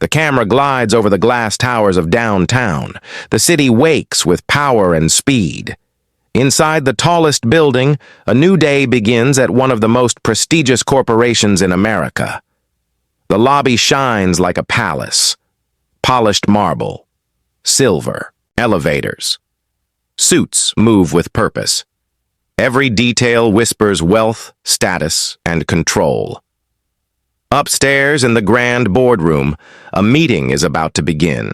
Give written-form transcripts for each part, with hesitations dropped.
The camera glides over the glass towers of downtown. The city wakes with power and speed. Inside the tallest building, a new day begins at one of the most prestigious corporations in America. The lobby shines like a palace. Polished marble, silver, elevators. Suits move with purpose. Every detail whispers wealth, status, and control. Upstairs in the grand boardroom, a meeting is about to begin.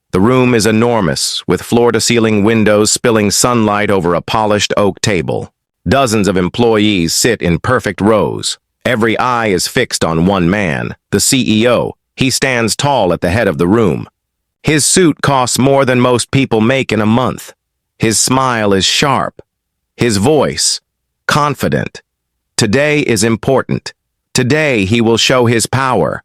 The room is enormous, with floor-to-ceiling windows spilling sunlight over a polished oak table. Dozens of employees sit in perfect rows. Every eye is fixed on one man, the CEO. He stands tall at the head of the room. His suit costs more than most people make in a month. His smile is sharp. His voice, confident. Today is important. Today he will show his power.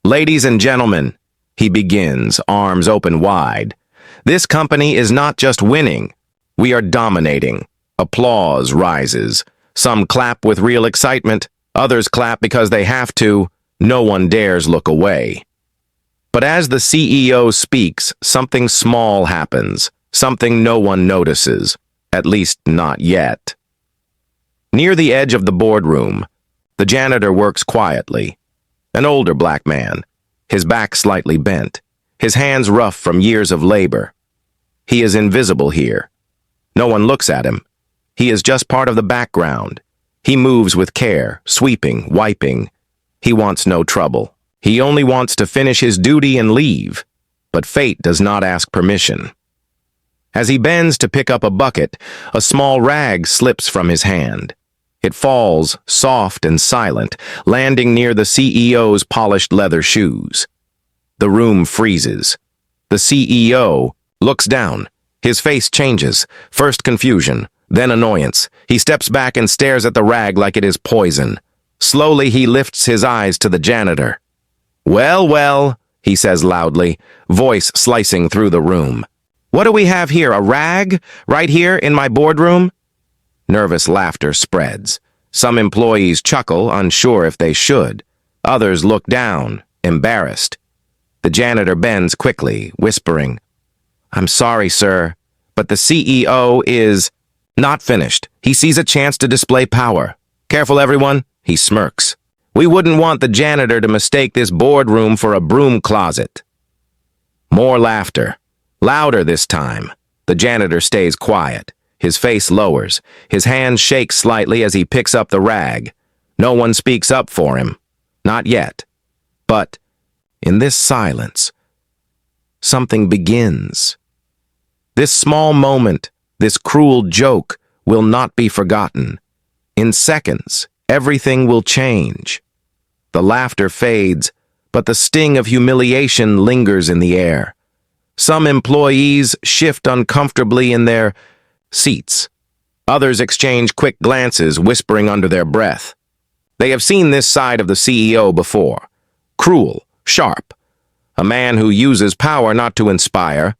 Ladies and gentlemen, he begins, arms open wide. This company is not just winning. We are dominating. Applause rises. Some clap with real excitement. Others clap because they have to. No one dares look away. But as the CEO speaks, something small happens. Something no one notices. At least not yet. Near the edge of the boardroom, the janitor works quietly. An older black man, his back slightly bent, his hands rough from years of labor. He is invisible here. No one looks at him. He is just part of the background. He moves with care, sweeping, wiping. He wants no trouble. He only wants to finish his duty and leave. But fate does not ask permission. As he bends to pick up a bucket, a small rag slips from his hand. It falls, soft and silent, landing near the CEO's polished leather shoes. The room freezes. The CEO looks down. His face changes, first confusion, then annoyance. He steps back and stares at the rag like it is poison. Slowly he lifts his eyes to the janitor. "Well, well," he says loudly, voice slicing through the room. "What do we have here, a rag? Right here in my boardroom?" Nervous laughter spreads. Some employees chuckle, unsure if they should. Others look down, embarrassed. The janitor bends quickly, whispering, "I'm sorry, sir, but the CEO is not finished." He sees a chance to display power. "Careful, everyone," he smirks. "We wouldn't want the janitor to mistake this boardroom for a broom closet." More laughter. Louder this time. The janitor stays quiet. His face lowers. His hands shake slightly as he picks up the rag. No one speaks up for him. Not yet. But in this silence, something begins. This small moment, this cruel joke, will not be forgotten. In seconds, everything will change. The laughter fades, but the sting of humiliation lingers in the air. Some employees shift uncomfortably in their seats. Others exchange quick glances, whispering under their breath. They have seen this side of the CEO before. Cruel, sharp. A man who uses power not to inspire,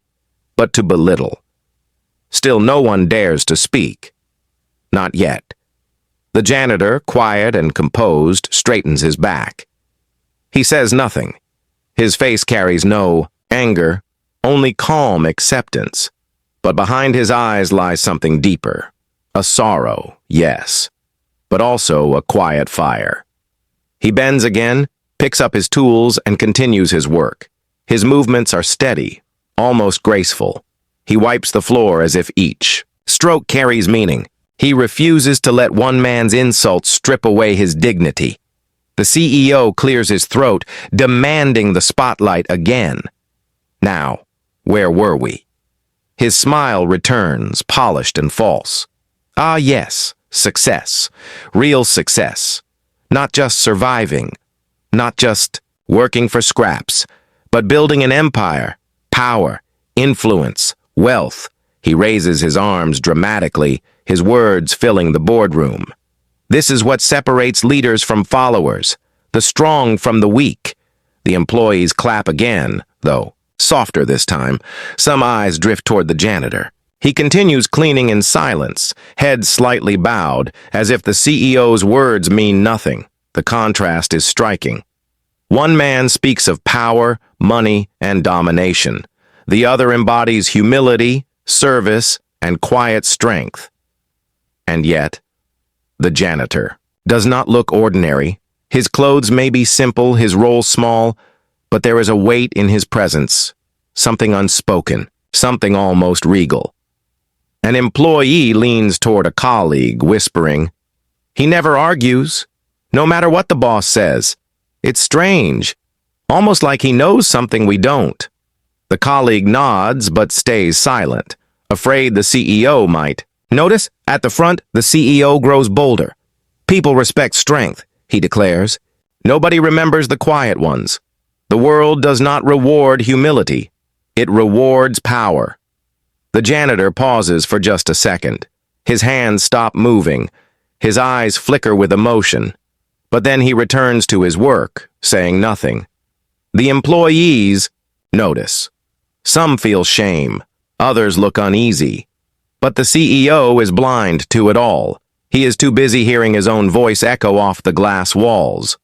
but to belittle. Still no one dares to speak. Not yet. The janitor, quiet and composed, straightens his back. He says nothing. His face carries no anger, only calm acceptance. But behind his eyes lies something deeper. A sorrow, yes, but also a quiet fire. He bends again, picks up his tools, and continues his work. His movements are steady, almost graceful. He wipes the floor as if each stroke carries meaning. He refuses to let one man's insults strip away his dignity. The CEO clears his throat, demanding the spotlight again. Now, where were we? His smile returns, polished and false. Ah, yes, success. Real success. Not just surviving. Not just working for scraps, but building an empire. Power, influence, wealth. He raises his arms dramatically, his words filling the boardroom. This is what separates leaders from followers, the strong from the weak. The employees clap again, though softer this time. Some eyes drift toward the janitor. He continues cleaning in silence, head slightly bowed, as if the CEO's words mean nothing. The contrast is striking. One man speaks of power, money, and domination. The other embodies humility, service, and quiet strength. And yet, the janitor does not look ordinary. His clothes may be simple, his role small, but there is a weight in his presence, something unspoken, something almost regal. An employee leans toward a colleague, whispering. He never argues, no matter what the boss says. It's strange, almost like he knows something we don't. The colleague nods but stays silent, afraid the CEO might. Notice, at the front, the CEO grows bolder. People respect strength, he declares. Nobody remembers the quiet ones. The world does not reward humility. It rewards power. The janitor pauses for just a second. His hands stop moving. His eyes flicker with emotion. But then he returns to his work, saying nothing. The employees notice. Some feel shame. Others look uneasy. But the CEO is blind to it all. He is too busy hearing his own voice echo off the glass walls.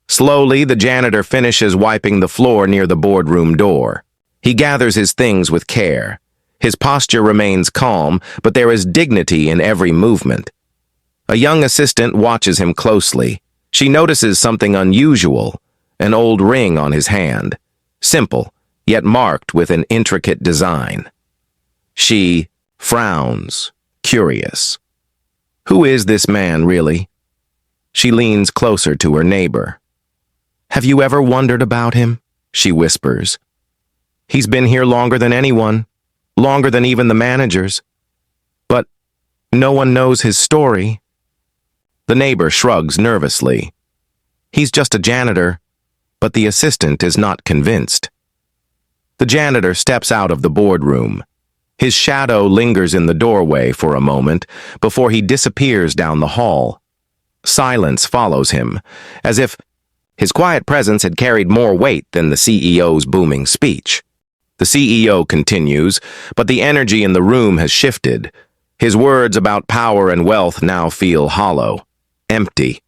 Slowly, the janitor finishes wiping the floor near the boardroom door. He gathers his things with care. His posture remains calm, but there is dignity in every movement. A young assistant watches him closely. She notices something unusual, an old ring on his hand, simple, yet marked with an intricate design. She frowns, curious. Who is this man, really? She leans closer to her neighbor. Have you ever wondered about him? She whispers. He's been here longer than anyone, longer than even the managers. But no one knows his story. The neighbor shrugs nervously. He's just a janitor, but the assistant is not convinced. The janitor steps out of the boardroom. His shadow lingers in the doorway for a moment before he disappears down the hall. Silence follows him, as if his quiet presence had carried more weight than the CEO's booming speech. The CEO continues, but the energy in the room has shifted. His words about power and wealth now feel hollow, empty.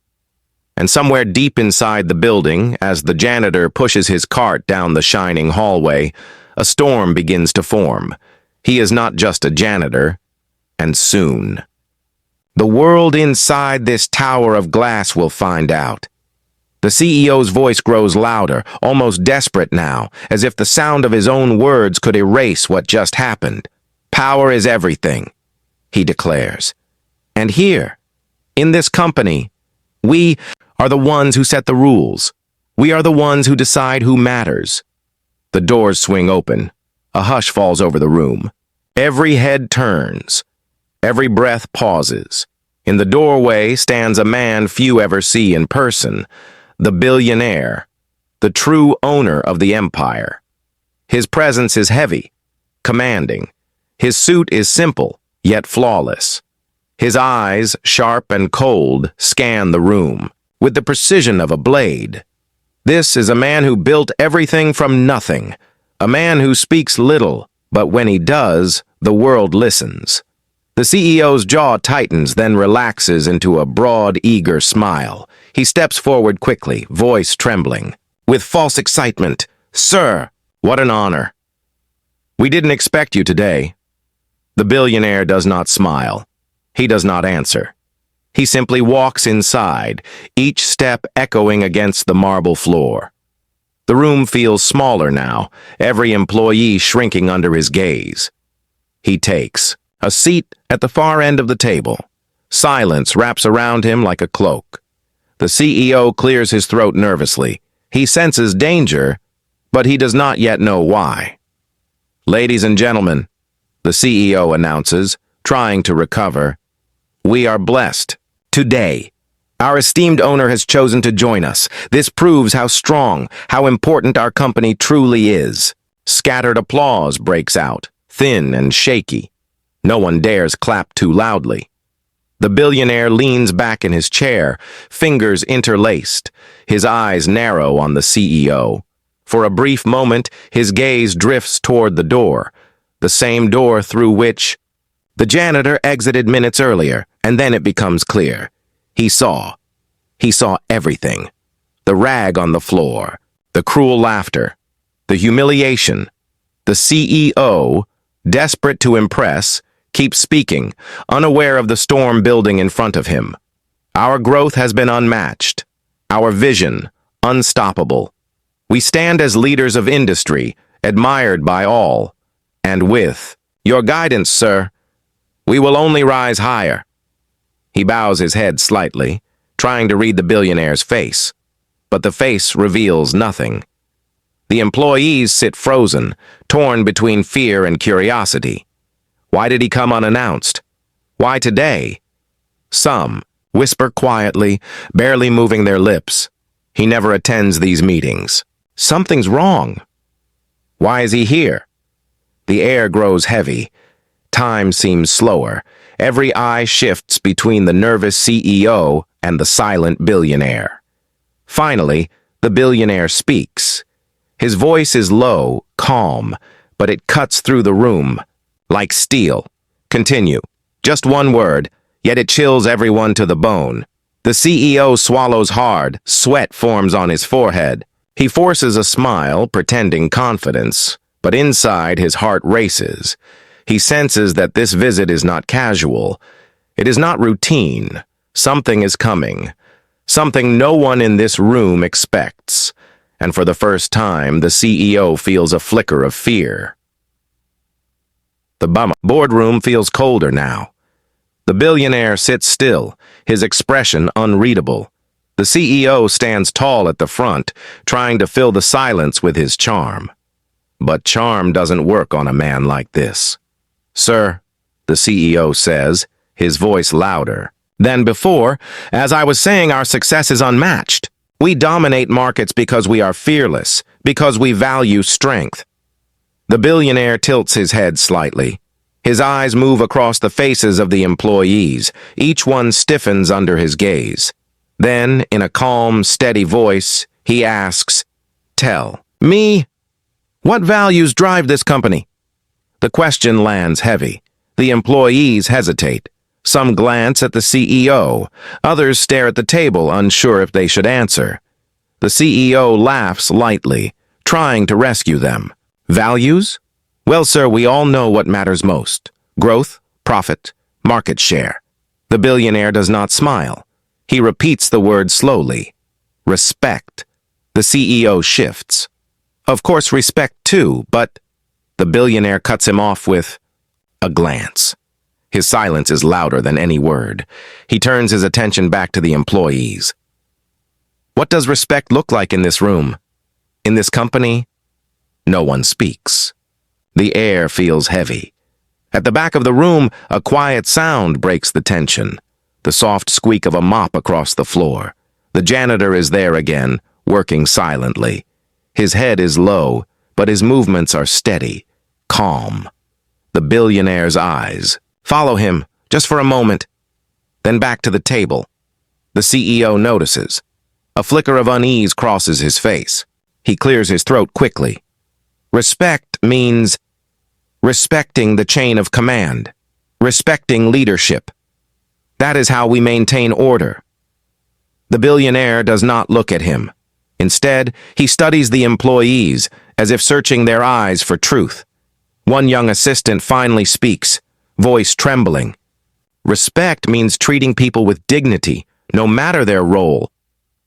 And somewhere deep inside the building, as the janitor pushes his cart down the shining hallway, a storm begins to form. He is not just a janitor, and soon. The world inside this tower of glass will find out. The CEO's voice grows louder, almost desperate now, as if the sound of his own words could erase what just happened. Power is everything, he declares. And here, in this company, we are the ones who set the rules. We are the ones who decide who matters. The doors swing open. A hush falls over the room. Every head turns. Every breath pauses. In the doorway stands a man few ever see in person, the billionaire, the true owner of the empire. His presence is heavy, commanding. His suit is simple, yet flawless. His eyes, sharp and cold, scan the room, with the precision of a blade. This is a man who built everything from nothing, a man who speaks little, but when he does, the world listens. The CEO's jaw tightens, then relaxes into a broad, eager smile. He steps forward quickly, voice trembling. With false excitement, "Sir, what an honor. We didn't expect you today." The billionaire does not smile. He does not answer. He simply walks inside, each step echoing against the marble floor. The room feels smaller now, every employee shrinking under his gaze. He takes a seat at the far end of the table. Silence wraps around him like a cloak. The CEO clears his throat nervously. He senses danger, but he does not yet know why. "Ladies and gentlemen," the CEO announces, trying to recover, "we are blessed. Today, our esteemed owner has chosen to join us. This proves how strong, how important our company truly is." Scattered applause breaks out, thin and shaky. No one dares clap too loudly. The billionaire leans back in his chair, fingers interlaced, his eyes narrow on the CEO. For a brief moment, his gaze drifts toward the door, the same door through which the janitor exited minutes earlier, and then it becomes clear. He saw everything. The rag on the floor, The cruel laughter, the humiliation. The CEO, desperate to impress, keeps speaking, unaware of the storm building in front of him. Our growth has been unmatched. Our vision, unstoppable. We stand as leaders of industry, admired by all. And with your guidance, sir, we will only rise higher. He bows his head slightly, trying to read the billionaire's face. But the face reveals nothing. The employees sit frozen, torn between fear and curiosity. Why did he come unannounced? Why today? Some whisper quietly, barely moving their lips. He never attends these meetings. Something's wrong. Why is he here? The air grows heavy. Time seems slower. Every eye shifts between the nervous CEO and the silent billionaire. Finally, the billionaire speaks. His voice is low, calm, but it cuts through the room, like steel. Continue. Just one word, yet it chills everyone to the bone. The CEO swallows hard, sweat forms on his forehead. He forces a smile, pretending confidence, but inside his heart races. He senses that this visit is not casual. It is not routine. Something is coming. Something no one in this room expects. And for the first time, the CEO feels a flicker of fear. The boardroom feels colder now. The billionaire sits still, his expression unreadable. The CEO stands tall at the front, trying to fill the silence with his charm. But charm doesn't work on a man like this. Sir, the CEO says, his voice louder than before. As I was saying, our success is unmatched. We dominate markets because we are fearless, because we value strength. The billionaire tilts his head slightly. His eyes move across the faces of the employees. Each one stiffens under his gaze. Then, in a calm, steady voice, he asks, "Tell me, what values drive this company?" The question lands heavy. The employees hesitate. Some glance at the CEO. Others stare at the table, unsure if they should answer. The CEO laughs lightly, trying to rescue them. Values? Well, sir, we all know what matters most. Growth, profit, market share. The billionaire does not smile. He repeats the word slowly. Respect. The CEO shifts. Of course, respect too, but the billionaire cuts him off with a glance. His silence is louder than any word. He turns his attention back to the employees. What does respect look like in this room? In this company? No one speaks. The air feels heavy. At the back of the room, a quiet sound breaks the tension. The soft squeak of a mop across the floor. The janitor is there again, working silently. His head is low, but his movements are steady, calm. The billionaire's eyes follow him, just for a moment. Then back to the table. The CEO notices. A flicker of unease crosses his face. He clears his throat quickly. Respect means respecting the chain of command, respecting leadership. That is how we maintain order. The billionaire does not look at him. Instead, he studies the employees, as if searching their eyes for truth. One young assistant finally speaks, voice trembling. Respect means treating people with dignity, no matter their role.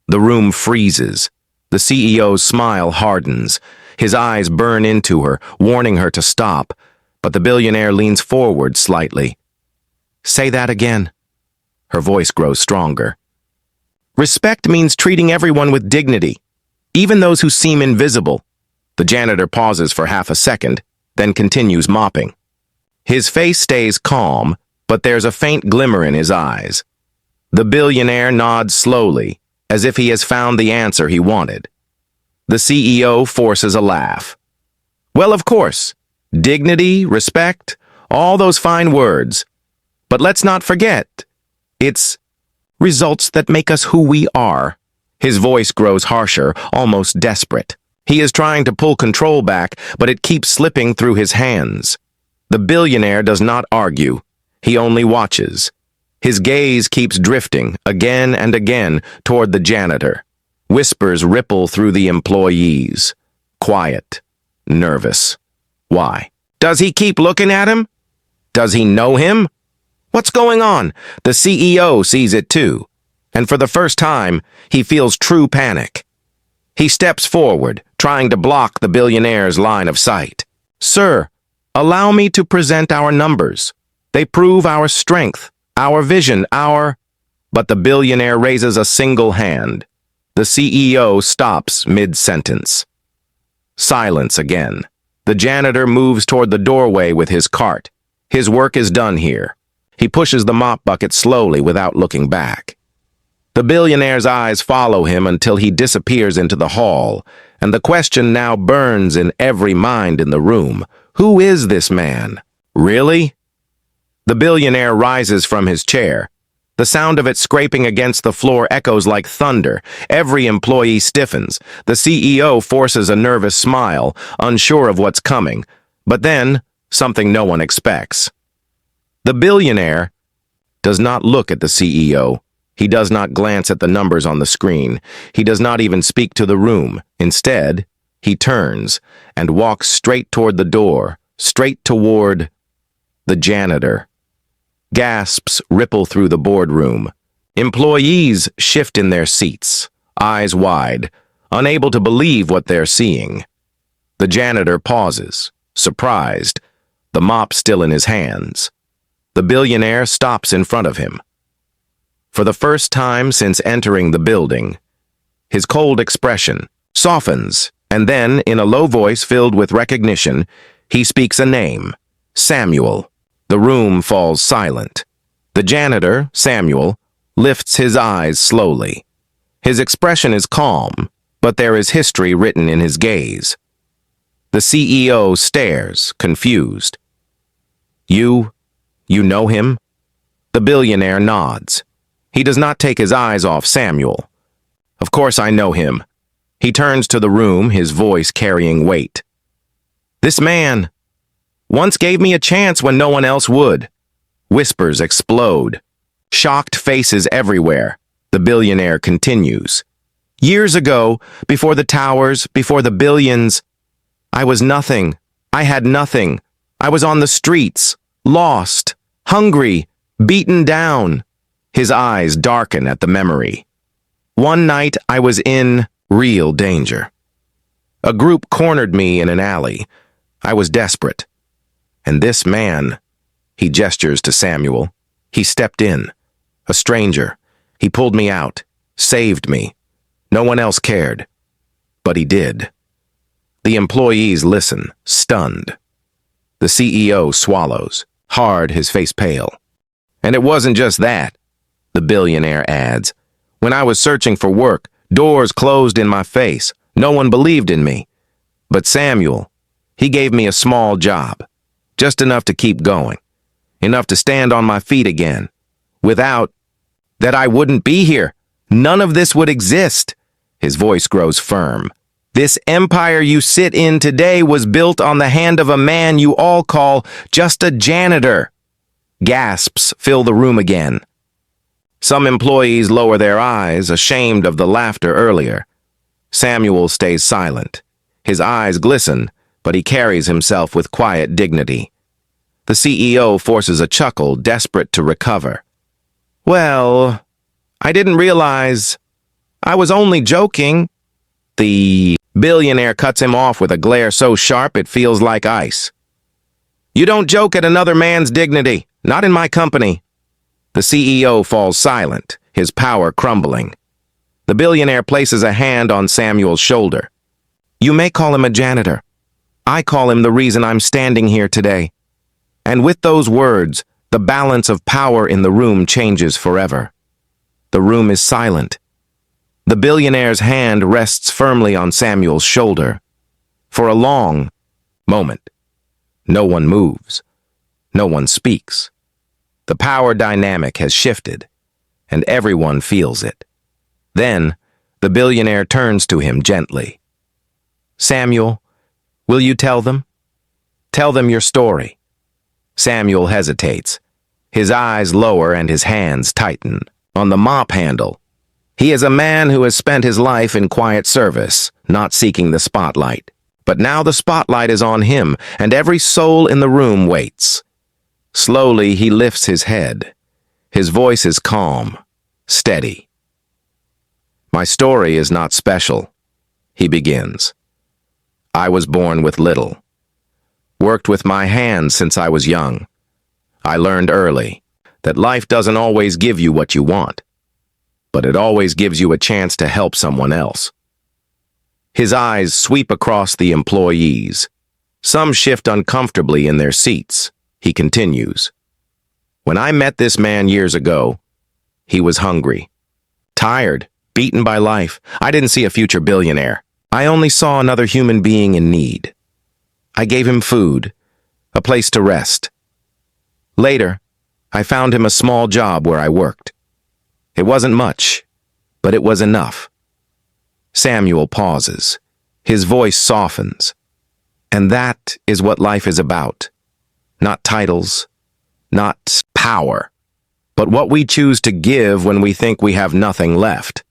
The room freezes. The CEO's smile hardens. His eyes burn into her, warning her to stop, but the billionaire leans forward slightly. Say that again. Her voice grows stronger. Respect means treating everyone with dignity, even those who seem invisible. The janitor pauses for half a second, then continues mopping. His face stays calm, but there's a faint glimmer in his eyes. The billionaire nods slowly, as if he has found the answer he wanted. The CEO forces a laugh. Well, of course, dignity, respect, all those fine words. But let's not forget, it's results that make us who we are. His voice grows harsher, almost desperate. He is trying to pull control back, but it keeps slipping through his hands. The billionaire does not argue. He only watches. His gaze keeps drifting, again and again, toward the janitor. Whispers ripple through the employees. Quiet. Nervous. Why? Does he keep looking at him? Does he know him? What's going on? The CEO sees it too. And for the first time, he feels true panic. He steps forward, trying to block the billionaire's line of sight. Sir, allow me to present our numbers. They prove our strength, our vision, our... But the billionaire raises a single hand. The CEO stops mid-sentence. Silence again. The janitor moves toward the doorway with his cart. His work is done here. He pushes the mop bucket slowly without looking back. The billionaire's eyes follow him until he disappears into the hall, and the question now burns in every mind in the room. Who is this man? Really? The billionaire rises from his chair. The sound of it scraping against the floor echoes like thunder. Every employee stiffens. The CEO forces a nervous smile, unsure of what's coming. But then, something no one expects. The billionaire does not look at the CEO. He does not glance at the numbers on the screen. He does not even speak to the room. Instead, he turns and walks straight toward the door, straight toward the janitor. Gasps ripple through the boardroom. Employees shift in their seats, eyes wide, unable to believe what they're seeing. The janitor pauses, surprised, the mop still in his hands. The billionaire stops in front of him. For the first time since entering the building, his cold expression softens, and then, in a low voice filled with recognition, he speaks a name, Samuel. The room falls silent. The janitor, Samuel, lifts his eyes slowly. His expression is calm, but there is history written in his gaze. The CEO stares, confused. You know him? The billionaire nods. He does not take his eyes off Samuel. Of course I know him. He turns to the room, his voice carrying weight. This man once gave me a chance when no one else would. Whispers explode. Shocked faces everywhere. The billionaire continues. Years ago, before the towers, before the billions, I was nothing. I had nothing. I was on the streets, lost, hungry, beaten down. His eyes darken at the memory. One night I was in real danger. A group cornered me in an alley. I was desperate. And this man, he gestures to Samuel, he stepped in. A stranger. He pulled me out, saved me. No one else cared. But he did. The employees listen, stunned. The CEO swallows, hard, his face pale. And it wasn't just that, the billionaire adds. When I was searching for work, doors closed in my face. No one believed in me. But Samuel, he gave me a small job. Just enough to keep going. Enough to stand on my feet again. Without that, I wouldn't be here. None of this would exist. His voice grows firm. This empire you sit in today was built on the hand of a man you all call just a janitor. Gasps fill the room again. Some employees lower their eyes, ashamed of the laughter earlier. Samuel stays silent. His eyes glisten, but he carries himself with quiet dignity. The CEO forces a chuckle, desperate to recover. Well, I didn't realize. I was only joking. The billionaire cuts him off with a glare so sharp it feels like ice. You don't joke at another man's dignity, not in my company. The CEO falls silent, his power crumbling. The billionaire places a hand on Samuel's shoulder. You may call him a janitor. I call him the reason I'm standing here today. And with those words, the balance of power in the room changes forever. The room is silent. The billionaire's hand rests firmly on Samuel's shoulder. For a long moment, no one moves. No one speaks. The power dynamic has shifted, and everyone feels it. Then, the billionaire turns to him gently. Samuel, will you tell them? Tell them your story. Samuel hesitates. His eyes lower and his hands tighten. On the mop handle, He is a man who has spent his life in quiet service, not seeking the spotlight. But now the spotlight is on him, and every soul in the room waits. Slowly, he lifts his head. His voice is calm, steady. "My story is not special," he begins. "I was born with little. Worked with my hands since I was young. I learned early that life doesn't always give you what you want, but it always gives you a chance to help someone else." His eyes sweep across the employees. Some shift uncomfortably in their seats. He continues. "When I met this man years ago, he was hungry, tired, beaten by life. I didn't see a future billionaire. I only saw another human being in need. I gave him food, a place to rest. Later, I found him a small job where I worked. It wasn't much, but it was enough." Samuel pauses. His voice softens. And that is what life is about. Not titles, not power, but what we choose to give when we think we have nothing left.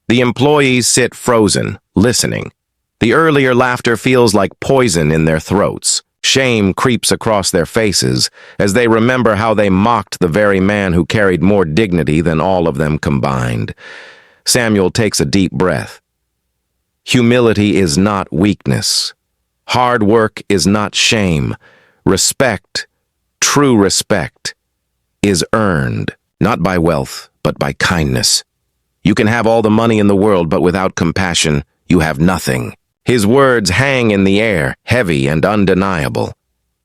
The employees sit frozen, listening. The earlier laughter feels like poison in their throats. Shame creeps across their faces as they remember how they mocked the very man who carried more dignity than all of them combined. Samuel takes a deep breath. Humility is not weakness. Hard work is not shame. Respect, true respect, is earned, not by wealth, but by kindness. You can have all the money in the world, but without compassion, you have nothing. His words hang in the air, heavy and undeniable.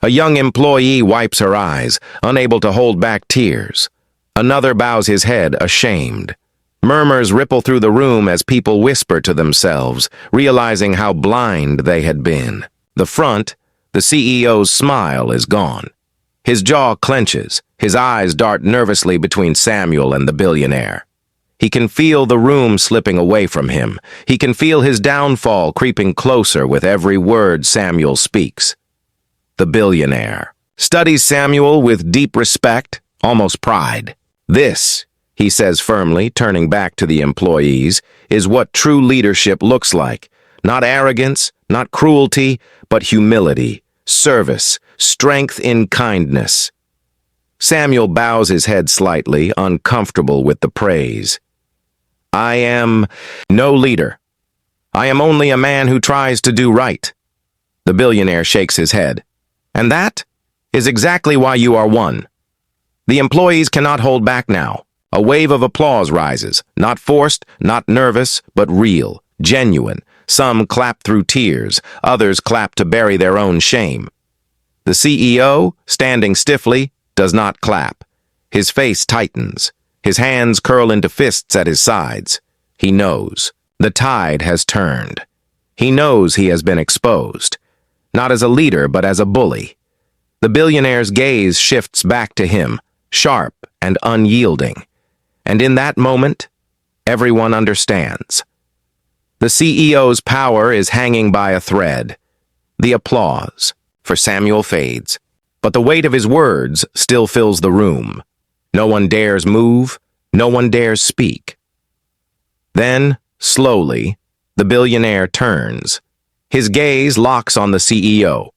A young employee wipes her eyes, unable to hold back tears. Another bows his head, ashamed. Murmurs ripple through the room as people whisper to themselves, realizing how blind they had been. The front, the CEO's smile is gone. His jaw clenches, his eyes dart nervously between Samuel and the billionaire. He can feel the room slipping away from him. He can feel his downfall creeping closer with every word Samuel speaks. The billionaire studies Samuel with deep respect, almost pride. "This," he says firmly, turning back to the employees, "is what true leadership looks like. Not arrogance, not cruelty, but humility, service, strength in kindness." Samuel bows his head slightly, uncomfortable with the praise. "I am no leader. I am only a man who tries to do right." The billionaire shakes his head. "And that is exactly why you are one." The employees cannot hold back now. A wave of applause rises, not forced, not nervous, but real, genuine. Some clap through tears, others clap to bury their own shame. The CEO, standing stiffly, does not clap. His face tightens. His hands curl into fists at his sides. He knows. The tide has turned. He knows he has been exposed. Not as a leader, but as a bully. The billionaire's gaze shifts back to him, sharp and unyielding. And in that moment, everyone understands. The CEO's power is hanging by a thread. The applause for Samuel fades, but the weight of his words still fills the room. No one dares move, no one dares speak. Then, slowly, the billionaire turns. His gaze locks on the CEO.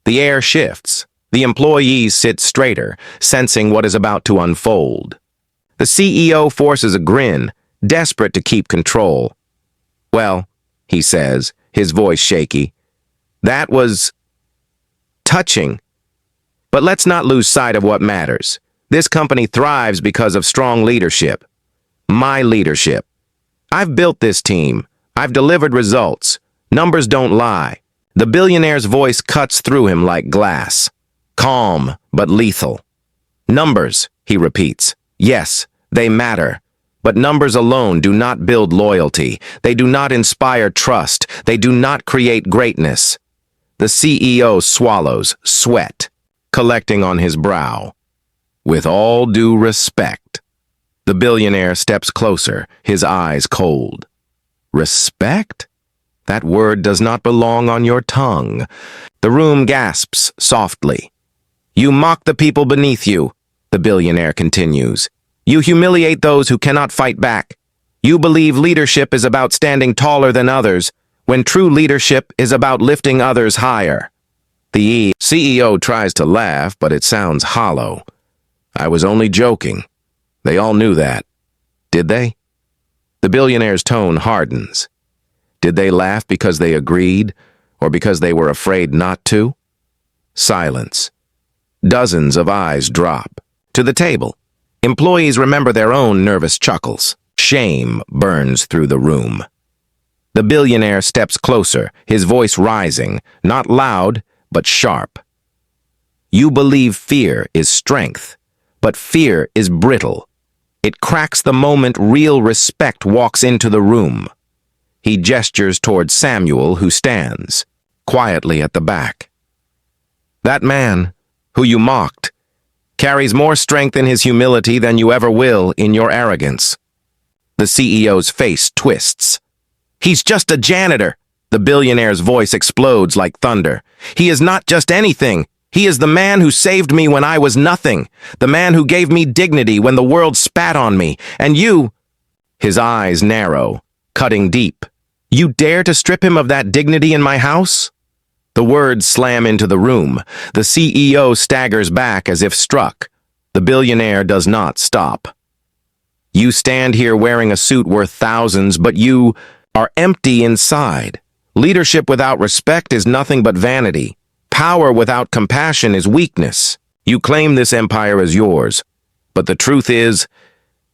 The air shifts. The employees sit straighter, sensing what is about to unfold. The CEO forces a grin, desperate to keep control. "Well," he says, his voice shaky, "that was touching. But let's not lose sight of what matters. This company thrives because of strong leadership. My leadership. I've built this team. I've delivered results. Numbers don't lie." The billionaire's voice cuts through him like glass. Calm, but lethal. "Numbers," he repeats. "Yes, they matter. But numbers alone do not build loyalty. They do not inspire trust. They do not create greatness." The CEO swallows, sweat collecting on his brow. "With all due respect." The billionaire steps closer, his eyes cold. "Respect? That word does not belong on your tongue." The room gasps softly. "You mock the people beneath you," the billionaire continues. "You humiliate those who cannot fight back. You believe leadership is about standing taller than others, when true leadership is about lifting others higher. The CEO tries to laugh, but it sounds hollow. I was only joking. They all knew that. Did they? The billionaire's tone hardens. Did they laugh because they agreed, or because they were afraid not to? Silence. Dozens of eyes drop. To the table. Employees remember their own nervous chuckles. Shame burns through the room. The billionaire steps closer, his voice rising, not loud, but sharp. You believe fear is strength, but fear is brittle. It cracks the moment real respect walks into the room. He gestures toward Samuel, who stands quietly at the back. That man, who you mocked, carries more strength in his humility than you ever will in your arrogance. The CEO's face twists. He's just a janitor. The billionaire's voice explodes like thunder. He is not just anything. He is the man who saved me when I was nothing. The man who gave me dignity when the world spat on me. And you... His eyes narrow, cutting deep. You dare to strip him of that dignity in my house? The words slam into the room. The CEO staggers back as if struck. The billionaire does not stop. You stand here wearing a suit worth thousands, but you are empty inside. Leadership without respect is nothing but vanity. Power without compassion is weakness. You claim this empire as yours, but the truth is,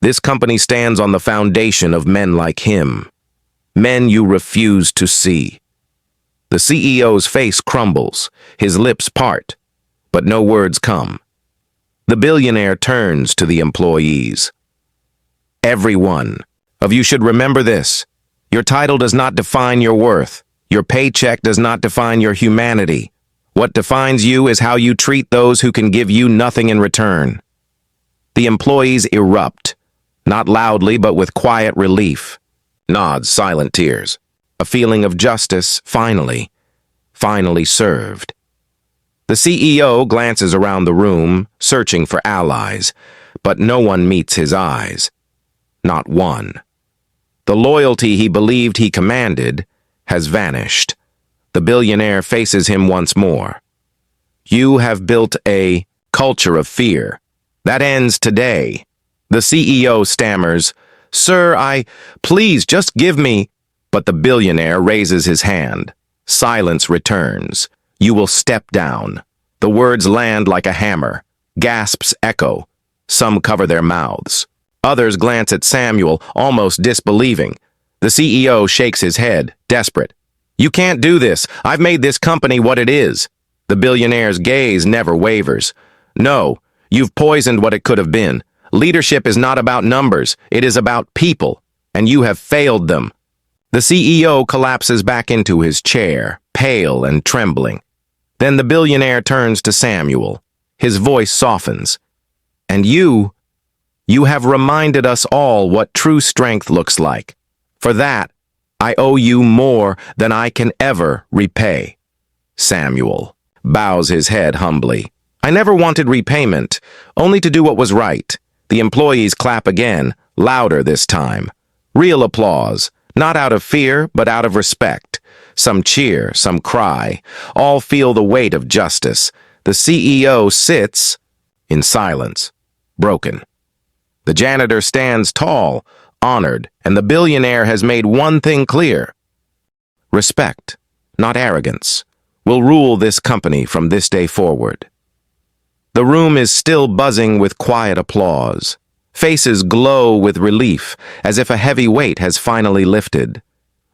this company stands on the foundation of men like him. Men you refuse to see. The CEO's face crumbles, his lips part, but no words come. The billionaire turns to the employees. Every one of you should remember this. Your title does not define your worth. Your paycheck does not define your humanity. What defines you is how you treat those who can give you nothing in return. The employees erupt, not loudly but with quiet relief. Nods, silent tears. A feeling of justice, finally served. The CEO glances around the room, searching for allies, but no one meets his eyes. Not one. The loyalty he believed he commanded has vanished. The billionaire faces him once more. You have built a culture of fear. That ends today. The CEO stammers, Sir, please just give me... But the billionaire raises his hand. Silence returns. You will step down. The words land like a hammer. Gasps echo. Some cover their mouths. Others glance at Samuel, almost disbelieving. The CEO shakes his head, desperate. You can't do this. I've made this company what it is. The billionaire's gaze never wavers. No, you've poisoned what it could have been. Leadership is not about numbers. It is about people. And you have failed them. The CEO collapses back into his chair, pale and trembling. Then the billionaire turns to Samuel. His voice softens. And you have reminded us all what true strength looks like. For that, I owe you more than I can ever repay. Samuel bows his head humbly. I never wanted repayment, only to do what was right. The employees clap again, louder this time. Real applause, not out of fear, but out of respect. Some cheer, some cry. All feel the weight of justice. The CEO sits in silence, broken. The janitor stands tall, honored, and the billionaire has made one thing clear. Respect, not arrogance, will rule this company from this day forward. The room is still buzzing with quiet applause. Faces glow with relief, as if a heavy weight has finally lifted.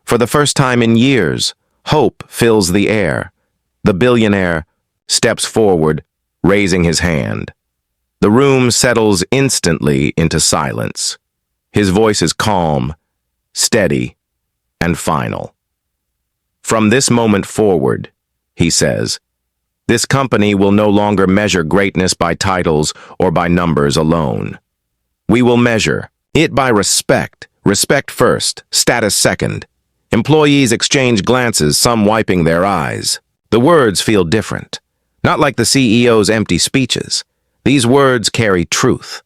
For the first time in years, hope fills the air. The billionaire steps forward, raising his hand. The room settles instantly into silence. His voice is calm, steady, and final. From this moment forward, he says, this company will no longer measure greatness by titles or by numbers alone. We will measure it by respect. Respect first, status second. Employees exchange glances, some wiping their eyes. The words feel different, not like the CEO's empty speeches. These words carry truth.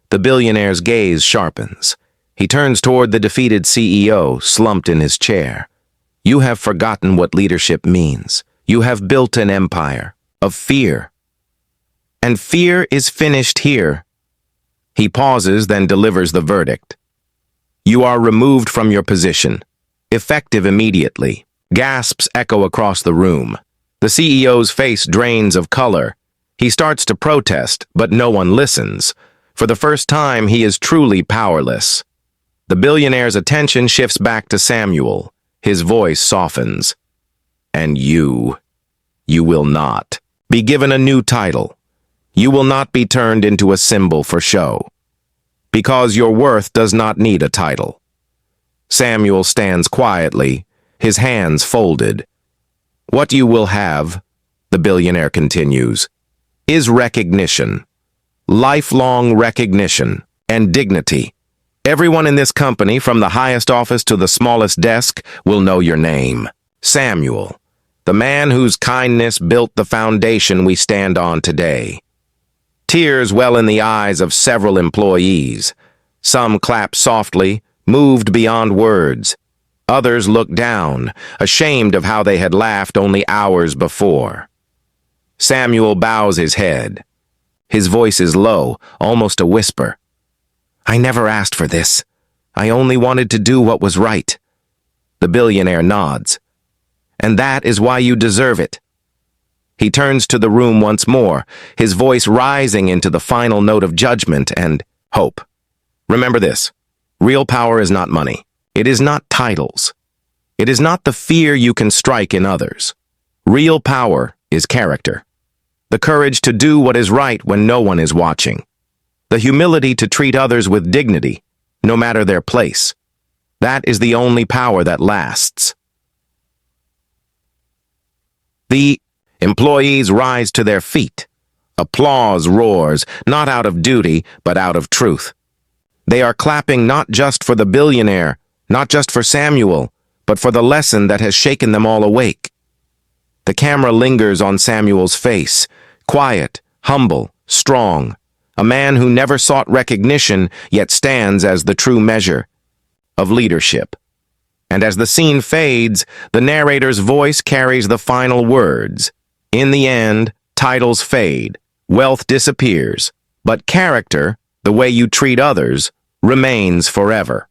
The billionaire's gaze sharpens. He turns toward the defeated CEO, slumped in his chair. You have forgotten what leadership means. You have built an empire of fear. And fear is finished here. He pauses, then delivers the verdict. You are removed from your position. Effective immediately. Gasps echo across the room. The CEO's face drains of color. He starts to protest, but no one listens. For the first time, he is truly powerless. The billionaire's attention shifts back to Samuel. His voice softens. And you will not be given a new title. You will not be turned into a symbol for show. Because your worth does not need a title. Samuel stands quietly, his hands folded. What you will have, the billionaire continues, is recognition. Lifelong recognition and dignity. Everyone in this company, from the highest office to the smallest desk, will know your name. Samuel, the man whose kindness built the foundation we stand on today. Tears well in the eyes of several employees. Some clap softly, moved beyond words. Others look down, ashamed of how they had laughed only hours before. Samuel bows his head. His voice is low, almost a whisper. I never asked for this. I only wanted to do what was right. The billionaire nods. And that is why you deserve it. He turns to the room once more, his voice rising into the final note of judgment and hope. Remember this. Real power is not money. It is not titles. It is not the fear you can strike in others. Real power is character. The courage to do what is right when no one is watching. The humility to treat others with dignity, no matter their place. That is the only power that lasts. The employees rise to their feet. Applause roars, not out of duty, but out of truth. They are clapping not just for the billionaire, not just for Samuel, but for the lesson that has shaken them all awake. The camera lingers on Samuel's face, quiet, humble, strong, a man who never sought recognition, yet stands as the true measure of leadership. And as the scene fades, the narrator's voice carries the final words. In the end, titles fade, wealth disappears, but character, the way you treat others, remains forever.